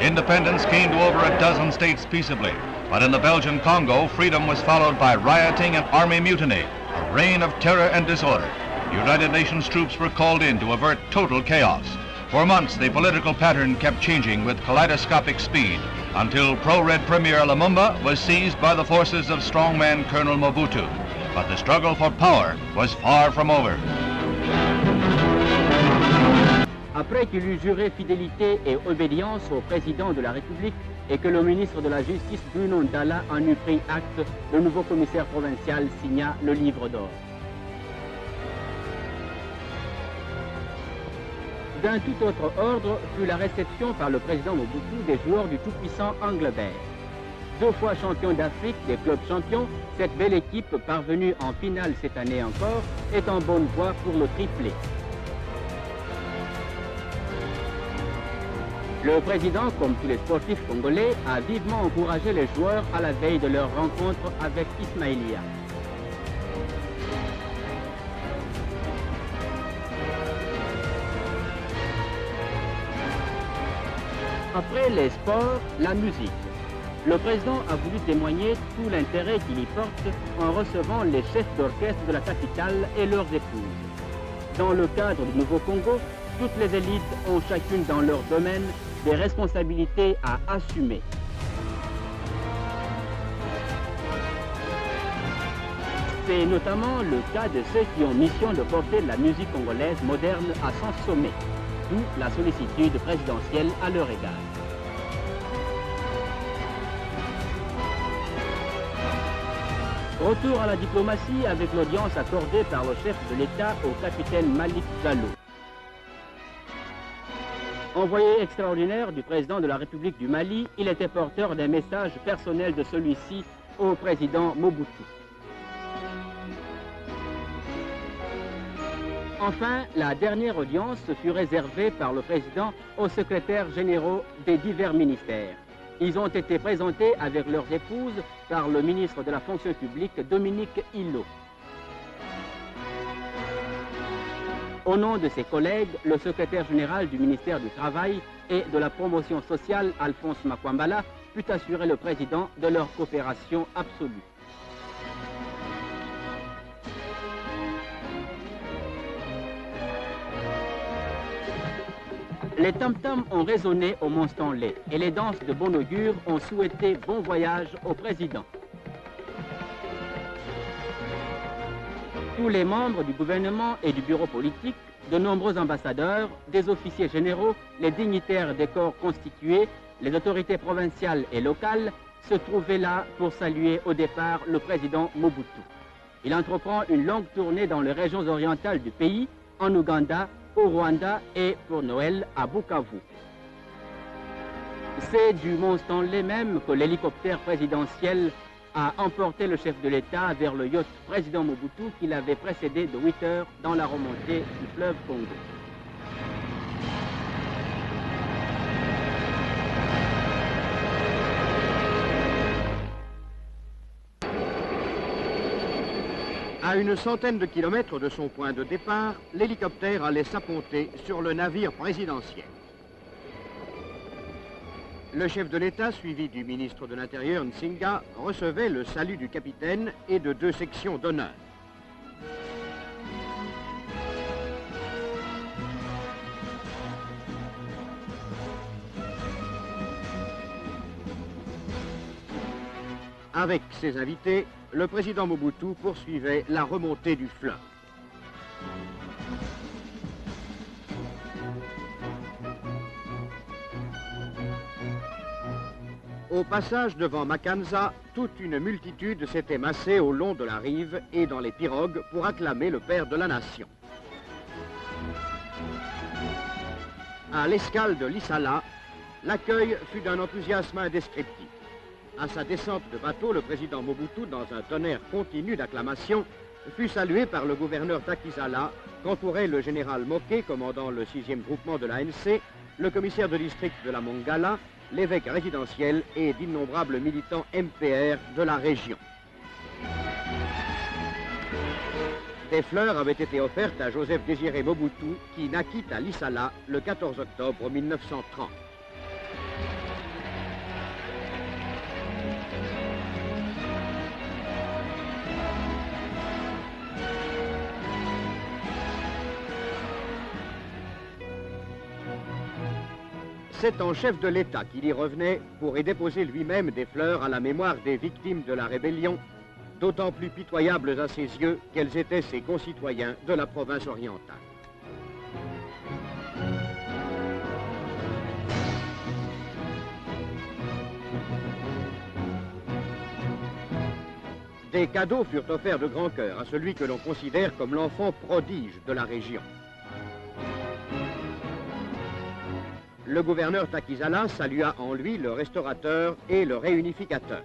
Independence came to over a dozen states peaceably, but in the Belgian Congo, freedom was followed by rioting and army mutiny, a reign of terror and disorder. United Nations troops were called in to avert total chaos. For months, the political pattern kept changing with kaleidoscopic speed, until pro-Red Premier Lumumba was seized by the forces of strongman Colonel Mobutu. But the struggle for power was far from over. Après qu'il eut juré fidélité et obéissance au président de la République et que le ministre de la Justice, Bruno Ndala, en eut pris acte, le nouveau commissaire provincial signa le livre d'or. D'un tout autre ordre fut la réception par le président Mobutu des joueurs du tout-puissant Anglebert. 2 fois champion d'Afrique des clubs champions, cette belle équipe parvenue en finale cette année encore est en bonne voie pour le triplé. Le président, comme tous les sportifs congolais, a vivement encouragé les joueurs à la veille de leur rencontre avec Ismaïlia. Après les sports, la musique. Le président a voulu témoigner tout l'intérêt qu'il y porte en recevant les chefs d'orchestre de la capitale et leurs épouses. Dans le cadre du Nouveau Congo, toutes les élites ont chacune dans leur domaine des responsabilités à assumer. C'est notamment le cas de ceux qui ont mission de porter la musique congolaise moderne à son sommet, d'où la sollicitude présidentielle à leur égard. Retour à la diplomatie avec l'audience accordée par le chef de l'État au capitaine Malik Diallo. Envoyé extraordinaire du président de la République du Mali, il était porteur d'un message personnel de celui-ci au président Mobutu. Enfin, la dernière audience fut réservée par le président aux secrétaires généraux des divers ministères. Ils ont été présentés avec leurs épouses par le ministre de la fonction publique, Dominique Hillo. Au nom de ses collègues, le secrétaire général du ministère du Travail et de la promotion sociale, Alphonse Makwambala, put assurer le président de leur coopération absolue. Les tam-tams ont résonné au Mont Stanley et les danses de bon augure ont souhaité bon voyage au président. Tous les membres du gouvernement et du bureau politique, de nombreux ambassadeurs, des officiers généraux, les dignitaires des corps constitués, les autorités provinciales et locales se trouvaient là pour saluer au départ le président Mobutu. Il entreprend une longue tournée dans les régions orientales du pays, en Ouganda, au Rwanda et pour Noël à Bukavu. C'est du Mont Stanley même que l'hélicoptère présidentiel a emporté le chef de l'État vers le yacht président Mobutu qui l'avait précédé de 8 heures dans la remontée du fleuve Congo. À une centaine de kilomètres de son point de départ, l'hélicoptère allait s'apponter sur le navire présidentiel. Le chef de l'État, suivi du ministre de l'Intérieur, Nsinga, recevait le salut du capitaine et de 2 sections d'honneur. Avec ses invités, le président Mobutu poursuivait la remontée du fleuve. Au passage devant Makanza, toute une multitude s'était massée au long de la rive et dans les pirogues pour acclamer le père de la nation. À l'escale de l'Issala, l'accueil fut d'un enthousiasme indescriptible. À sa descente de bateau, le président Mobutu, dans un tonnerre continu d'acclamations, fut salué par le gouverneur d'Akizala, qu'entourait le général Moké, commandant le 6e groupement de l'ANC, le commissaire de district de la Mongala, l'évêque résidentiel et d'innombrables militants MPR de la région. Des fleurs avaient été offertes à Joseph Désiré Mobutu, qui naquit à l'Issala le 14 octobre 1930. C'est en chef de l'État qu'il y revenait pour y déposer lui-même des fleurs à la mémoire des victimes de la rébellion, d'autant plus pitoyables à ses yeux qu'elles étaient ses concitoyens de la province orientale. Des cadeaux furent offerts de grand cœur à celui que l'on considère comme l'enfant prodige de la région. Le gouverneur Taquizala salua en lui le restaurateur et le réunificateur.